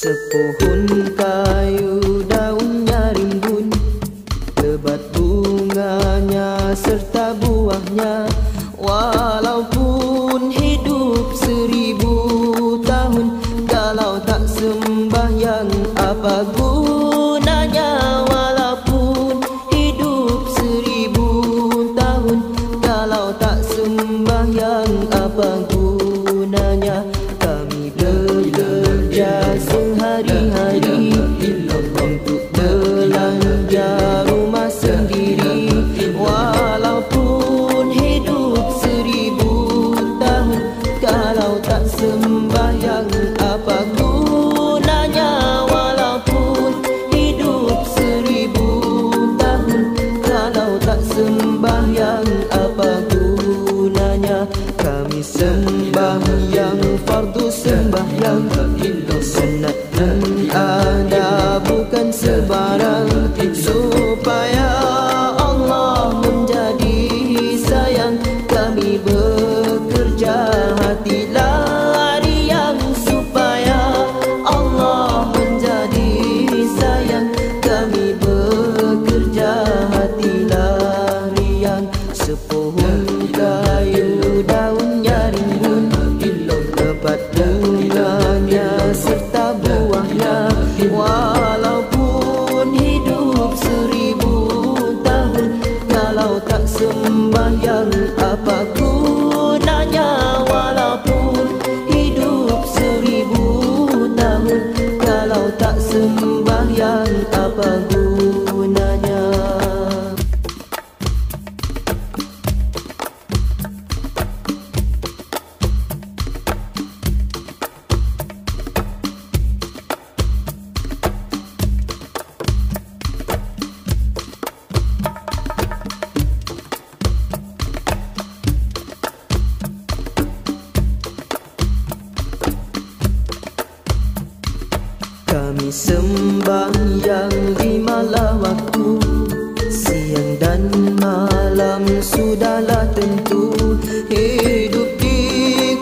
Sepohon kayu daunnya rimbun, lebat bunganya serta buahnya. Walaupun hidup 1000 tahun, kalau tak sembahyang apa gunanya? Walaupun hidup 1000 tahun, kalau tak sembahyang apa gunanya? Kami bekerja sehari-hari untuk belanja rumah sendiri. Walaupun hidup 1000 tahun, kalau tak sembahyang apa gunanya? Walaupun hidup 1000 tahun, kalau tak sembahyang apa gunanya? Kami sembahyang fardu sembahyang, sunat dan ada bukan sebarang, supaya Allah menjadi sayang. Kami bekerja hati lariang, supaya Allah menjadi sayang. Kami bekerja hati lariang. Sepohon kayu daunnya rimbun, lebat bunganya serta buahnya. Walaupun hidup 1000 tahun, kalau tak sembahyang apa gunanya? Walaupun hidup 1000 tahun, kalau tak sembahyang apa gunanya? Kami sembahyang 5 waktu, siang dan malam sudahlah tentu. Hidup di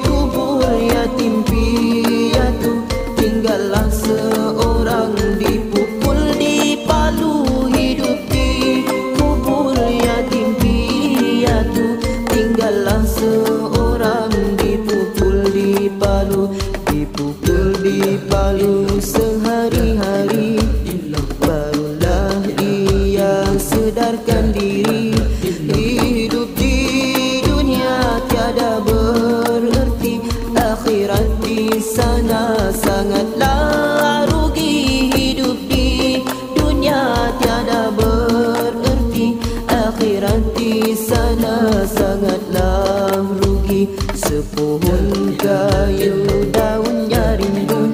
kubur yatim piatu, tinggallah seorang dipukul di palu. Hidup di kubur yatim piatu, tinggallah seorang dipukul di palu. Dipukul di palu sehari-hari, barulah ia sedarkan diri. Hidup di dunia tiada bererti, akhirat di sana sangatlah rugi. Hidup di dunia tiada bererti, akhirat di sana sangatlah rugi. Sepohon kayu daunnya rimbun,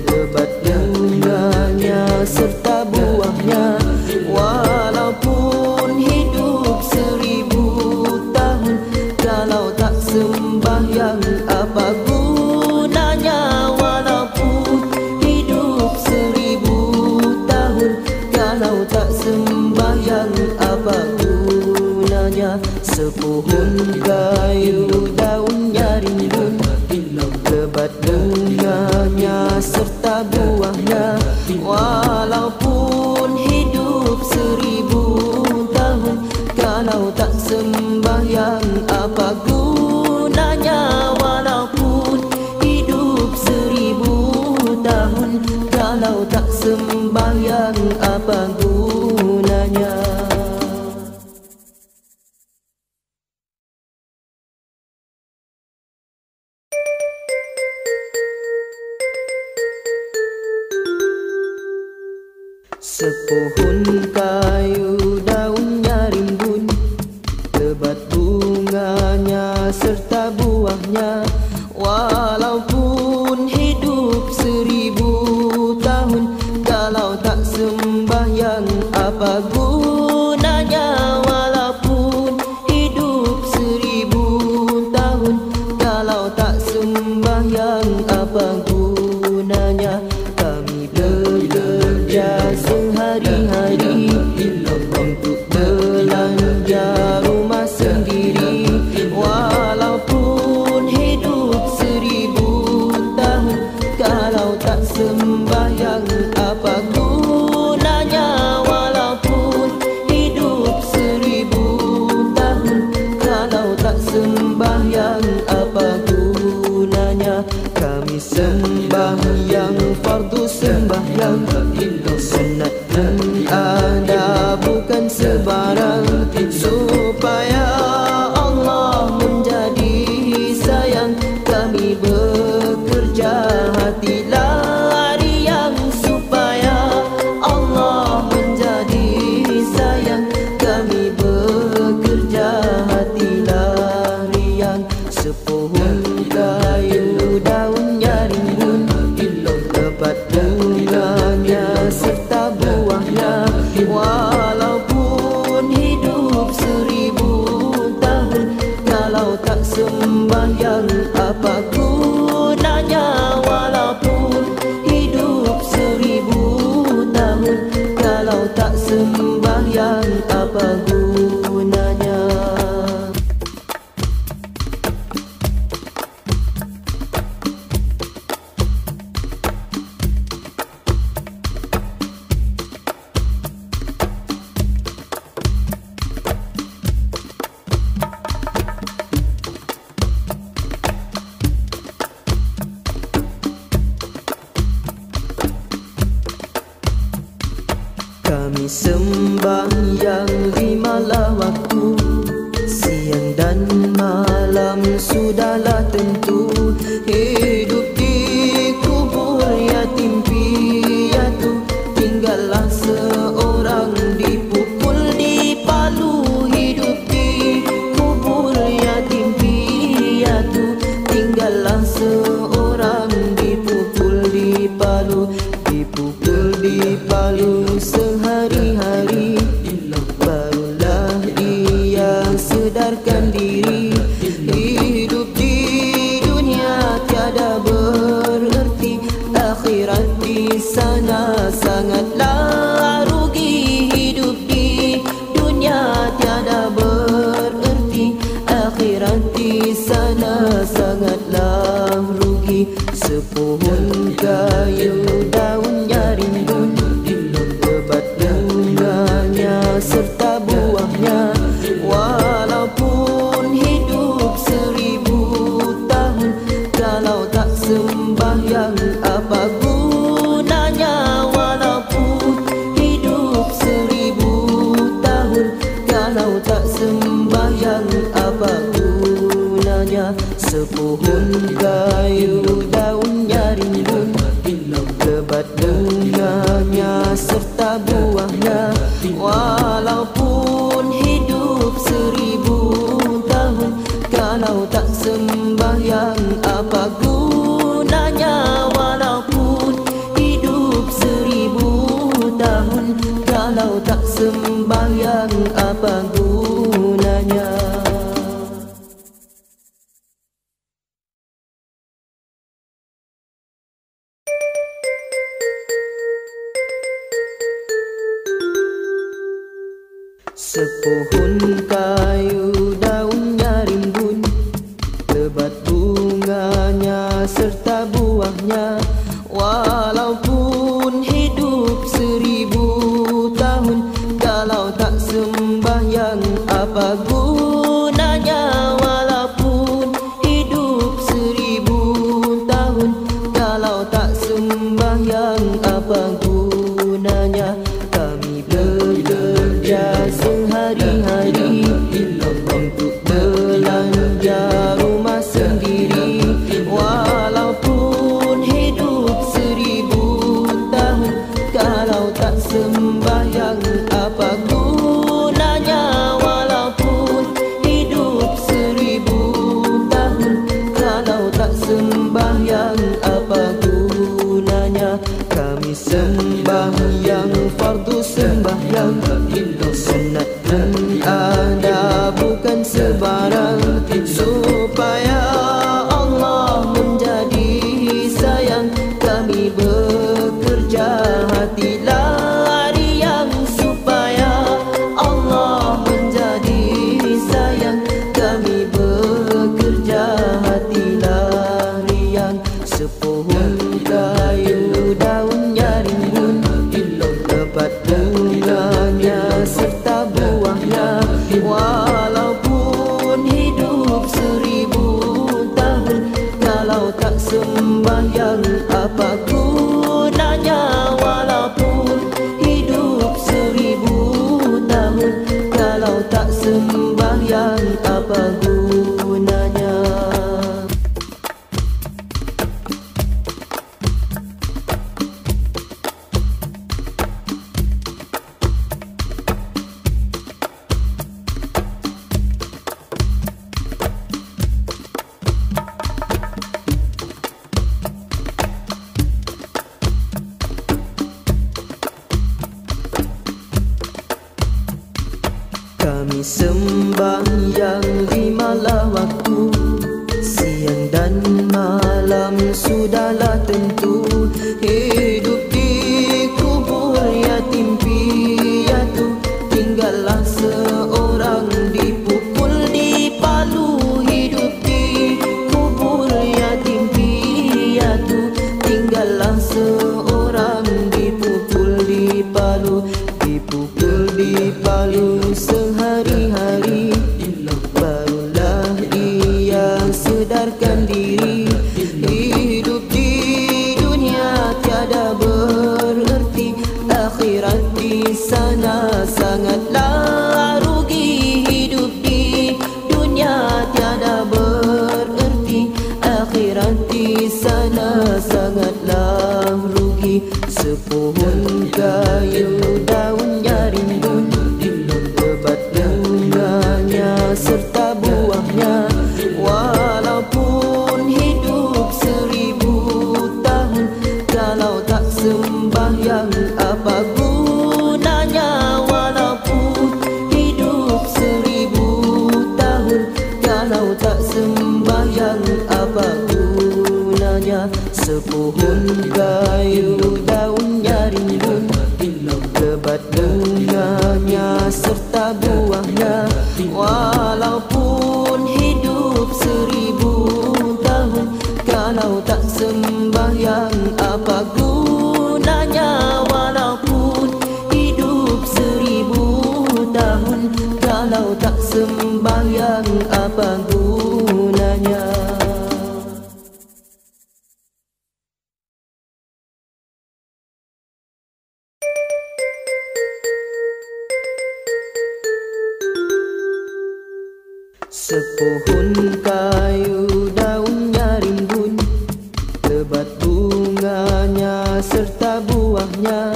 lebat bunganya serta buahnya. Walaupun hidup 1000 tahun, kalau tak sembahyang apa gunanya? Walaupun hidup 1000 tahun, kalau tak sembahyang apa gunanya? Sepohon kayu daunnya rimbun, lebat bunganya serta buahnya. Walaupun hidup 1000 tahun, kalau tak sembahyang apa gunanya? Walaupun hidup 1000 tahun, kalau tak sembahyang apa gunanya? Sepohon kayu daunnya rimbun, lebat bunganya serta buahnya. Walaupun hidup 1000 tahun, kalau tak sembahyang apa gunanya? Walaupun hidup 1000 tahun, kalau tak sembahyang apa gunanya? Kami bekerja sehari-hari untuk belanja rumah sendiri. Walaupun hidup 1000 tahun, kalau tak sembahyang sembahyang apa gunanya? Kami sembahyang fardu sembahyang sunat dan ada bukan sebarang, supaya Allah menjadi sayang. Kami bekerja hatilah riang, supaya Allah menjadi sayang. Kami bekerja hatilah riang. Sepohon kayu daunnya rimbun, lebat bunganya serta buahnya. Walaupun hidup 1000 tahun, kalau tak sembahyang apa gunanya? Walaupun hidup 1000 tahun, kalau tak sembahyang apa gunanya? Kami sembahyang 5 waktu, siang dan malam sudahlah tentu. Hidup di kubur yatim piatu, tinggallah seorang dipukul dipalu. Hidup di kubur yatim piatu, tinggallah seorang dipukul dipalu. Dipukul dipalu sehari-hari, barulah dia sedarkan diri. Hidup di dunia tiada bererti, akhirat di sana sangatlah rugi. Hidup di dunia tiada bererti, akhirat di sana sangatlah rugi. Sepohon kayu daunnya rimbun, lebat bunganya serta buahnya. Walaupun hidup 1000 tahun, kalau tak sembahyang apa gunanya? Walaupun hidup 1000 tahun, kalau tak sembahyang apa gunanya? Sepohon kayu daunnya rimbun, lebat bunganya serta buahnya. Walaupun hidup 1000 tahun, kalau tak sembahyang apa gunanya? Walaupun hidup 1000 tahun, kalau tak sembahyang apa gunanya? Sepohon kayu daunnya rimbun, lebat bunganya serta buahnya. Walaupun hidup 1000 tahun, kalau tak sembahyang apa gunanya? Walaupun hidup 1000 tahun, kalau tak sembahyang apa gunanya? Kami bekerja sehari-hari, gunanya. Kami sembahyang 5 waktu, siang dan malam sudahlah tentu. Hidup di kubur yatim piatu, tinggallah seorang dipukul dipalu. Hidup di kubur yatim piatu, tinggallah seorang dipukul dipalu. Dipukul dipalu sehari-hari, barulah ia sedarkan diri. Hidup di dunia tiada bererti, akhirat di sana sangatlah rugi. Hidup di dunia tiada bererti, akhirat di sana sangatlah rugi. Sepohon kayu daunnya rimbun, lebat bunganya serta buahnya. Walaupun hidup 1000 tahun, kalau tak sembahyang apa gunanya? Walaupun hidup 1000 tahun, kalau tak sembahyang apa gunanya? Sepohon kayu daunnya rimbun, lebat bunganya serta buahnya. Walaupun hidup 1000 tahun, kalau tak sembahyang apa gunanya? Walaupun hidup 1000 tahun, kalau tak sembahyang apa gunanya? Sepohon kayu daunnya rimbun, lebat bunganya serta buahnya.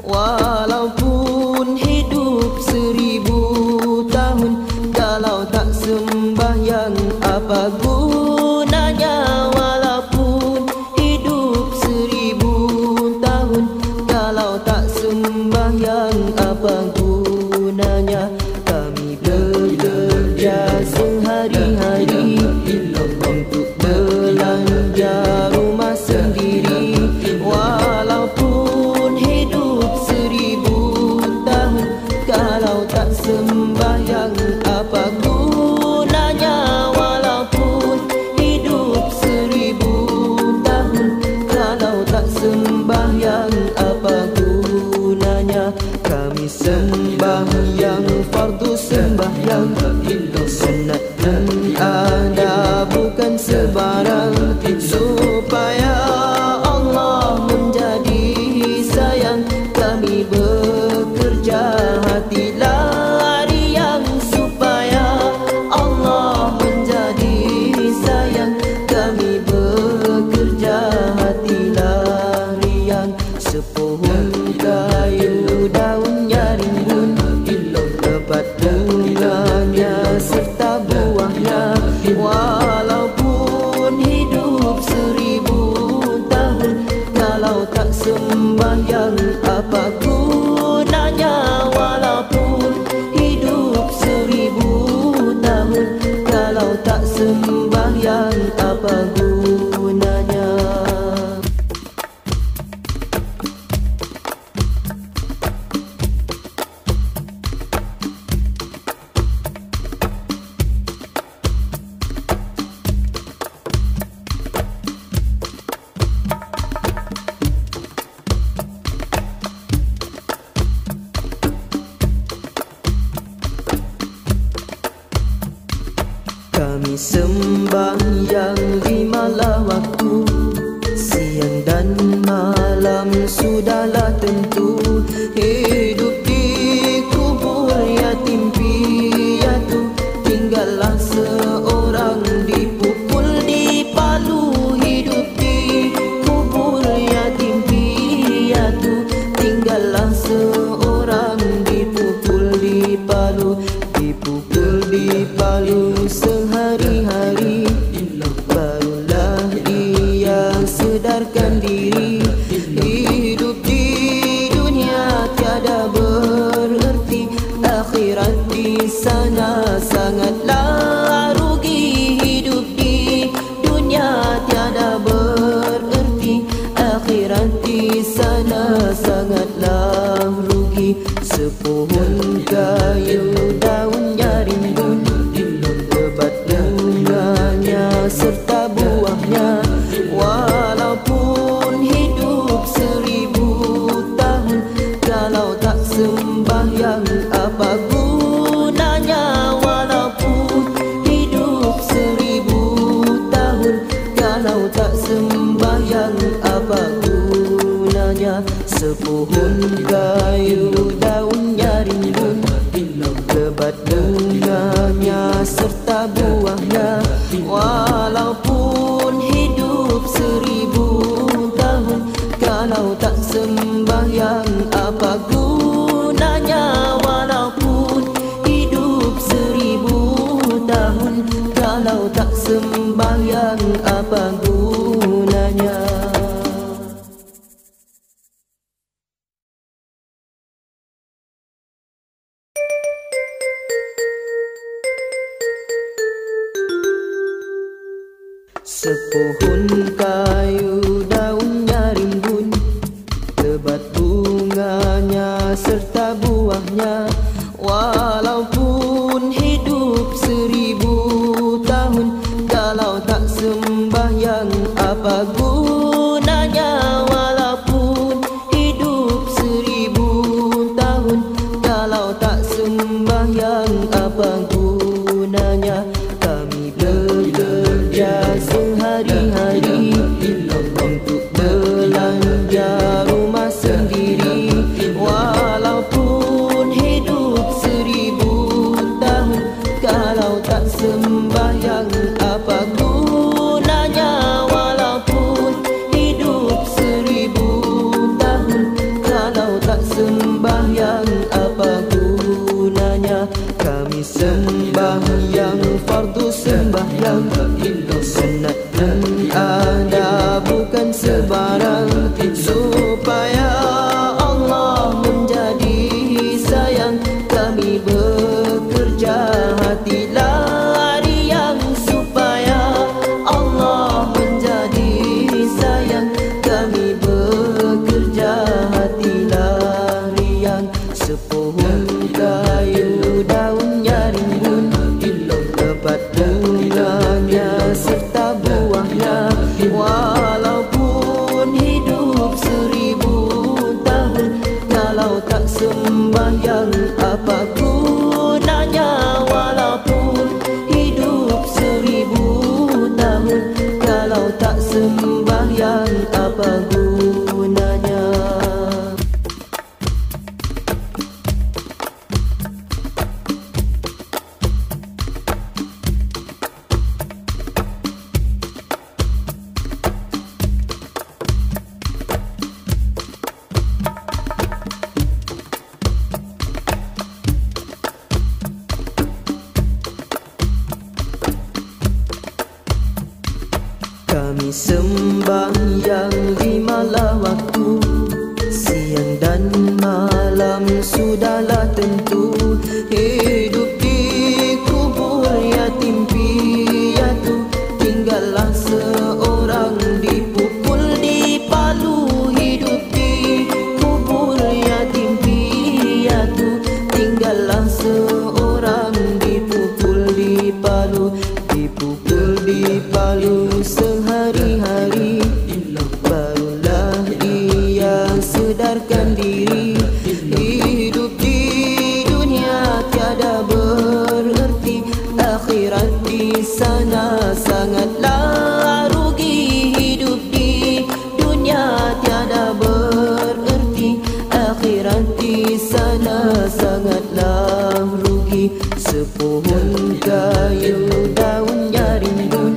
Walaupun hidup 1000 tahun, kalau tak sembahyang apa gunanya? Walaupun hidup 1000 tahun, kalau tak sembahyang apa gunanya? Kami bekerja sehari-hari untuk belanja rumah sendiri. Walaupun hidup 1000 tahun, kalau tak sembahyang apa gunanya? Walaupun hidup 1000 tahun, kalau tak sembahyang apa gunanya? Kami sembahyang fardu sembahyang, sunat dan ada bukan sebarang, supaya Allah menjadi sayang. Kami bekerja hatilah riang, supaya Allah menjadi sayang. Kami bekerja hatilah riang. Sepohon kayu daunnya rimbun, lebat bunganya serta buahnya. Walaupun hidup 1000 tahun, kalau tak sembahyang apa gunanya? Walaupun hidup 1000 tahun, kalau tak sembahyang apa gunanya? Kami sembahyang 5 waktu, siang dan malam sudahlah tentu. Hidup di kubur yatim piatu, tinggallah Sepohon kayu daunnya rimbun, lebat bunganya serta buahnya. Walaupun hidup 1000 tahun, kalau tak sembahyang apa gunanya? Walaupun hidup 1000 tahun, kalau tak sembahyang apa gunanya? Sepohon kayu daunnya rimbun, lebat bunganya serta buahnya. Walaupun hidup 1000 tahun, kalau tak sembahyang apa gunanya? Walaupun hidup 1000 tahun, kalau tak sembahyang apa gunanya? Kami bekerja sehari-hari untuk belanja rumah sendiri. Walaupun hidup 1000 tahun, kalau tak sembahyang apa gunanya? Walaupun hidup 1000 tahun, kalau tak sembahyang apa gunanya? Kami sembahyang fardu sembahyang, sunat dan ada bukan sebarang, supaya Allah menjadi sayang. Kami bekerja hati lariang, supaya Allah menjadi sayang. Kami bekerja hati lariang. Sepohon kayu daunnya rimbun, lebat bunganya serta buahnya. Walaupun hidup 1000 tahun, kalau tak sembahyang apa gunanya? Walaupun hidup 1000 tahun, kalau tak sembahyang apa gunanya? Kami sembahyang 5 waktu, siang dan malam sudahlah tentu. Hidup di kubur yatim piatu, tinggallah seorang dipukul di palu. Hidup di kubur yatim piatu, tinggallah seorang dipukul di palu. Dipukul di palu sehari-hari, barulah ia sedarkan diri. Hidup di dunia tiada bererti, akhirat di sana sangatlah rugi. Hidup di dunia tiada bererti, akhirat di sana sangatlah rugi. Sepohon kayu daunnya rimbun,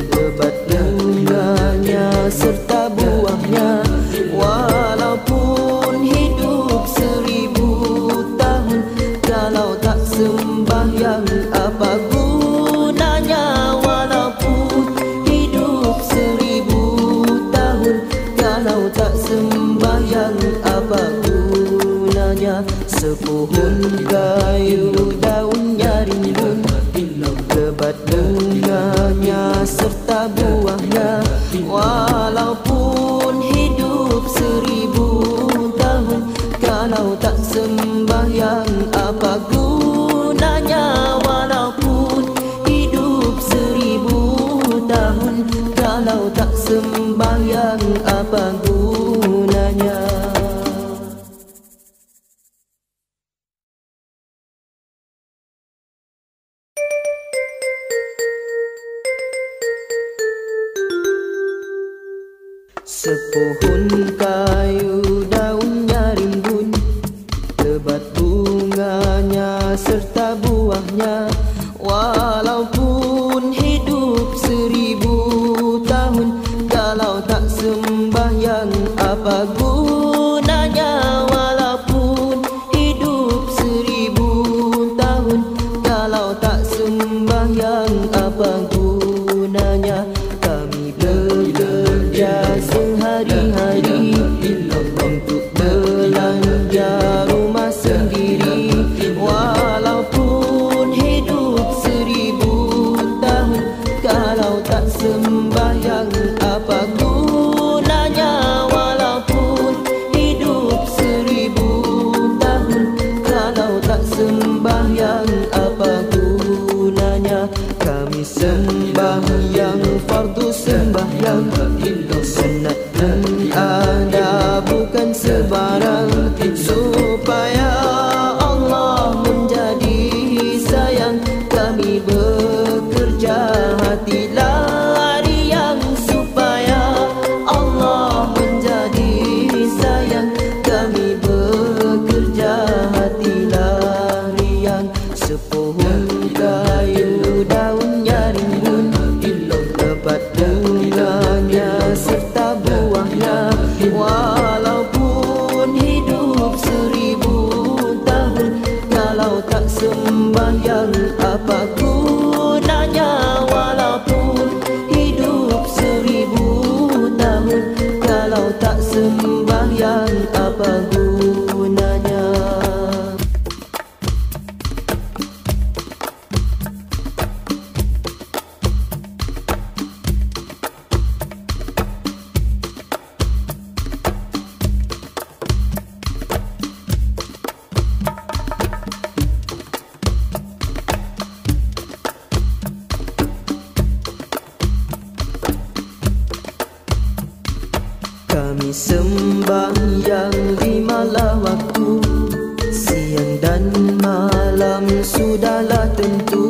lebat bunganya serta buahnya. Walaupun hidup 1000 tahun, kalau tak sembahyang apa gunanya? Walaupun hidup 1000 tahun, kalau tak sembahyang apa gunanya? Sepohon kayu daunnya rimbun, lebat bunganya serta buahnya. Walaupun hidup 1000 tahun, kalau tak sembahyang apa gunanya? Walaupun hidup 1000 tahun, kalau tak sembahyang apa gunanya? Sepohon kayu apa gunanya kami bekerja sehari-hari untuk belanja rumah sendiri. Walaupun hidup 1000 tahun, kalau tak sembahyang apa gunanya? Walaupun hidup 1000 tahun, kalau tak sembahyang apa gunanya? Kami sembahyang fardu, sembahyang sunat dan ada bukan sebarang, supaya Allah menjadi sayang. Kami bekerja hati lariang, supaya Allah menjadi sayang. Kami bekerja hati lariang. Sepohon kayu daunnya rimbun, lebat bunganya serta buahnya. Walaupun hidup 1000 tahun, kalau tak sembahyang apa gunanya? Walaupun hidup 1000 tahun, kalau tak sembahyang apa gunanya? Kami sembahyang 5 waktu, siang dan malam sudahlah tentu.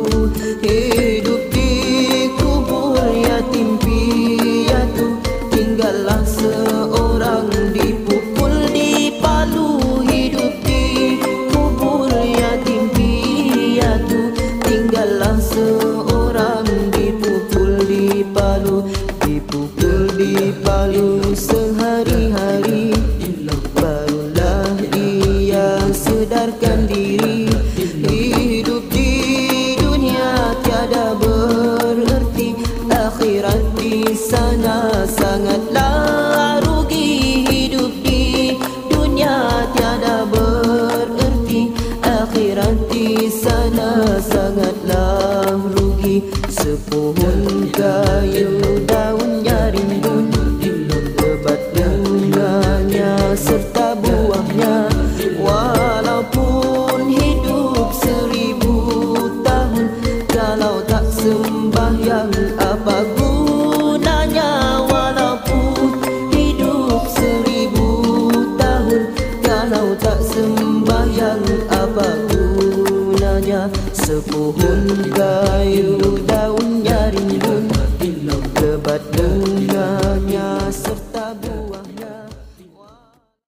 Hidup di kubur yatim piatu, tinggallah seorang dipukul dipalu. Hidup di kubur yatim piatu, tinggallah seorang dipukul dipalu. Dipukul dipalu sehari-hari, barulah ia sedarkan diri. Hidup di dunia tiada bererti, akhirat di sana sangatlah rugi. Hidup di dunia tiada bererti, akhirat di sana sangatlah rugi. Sepohon kayu daunnya rimbun, lebat bunganya serta buahnya. Walaupun hidup 1000 tahun, kalau tak sembahyang apa gunanya? Walaupun hidup 1000 tahun, kalau tak sembahyang apa gunanya? Sepohon kayu daunnya rimbun,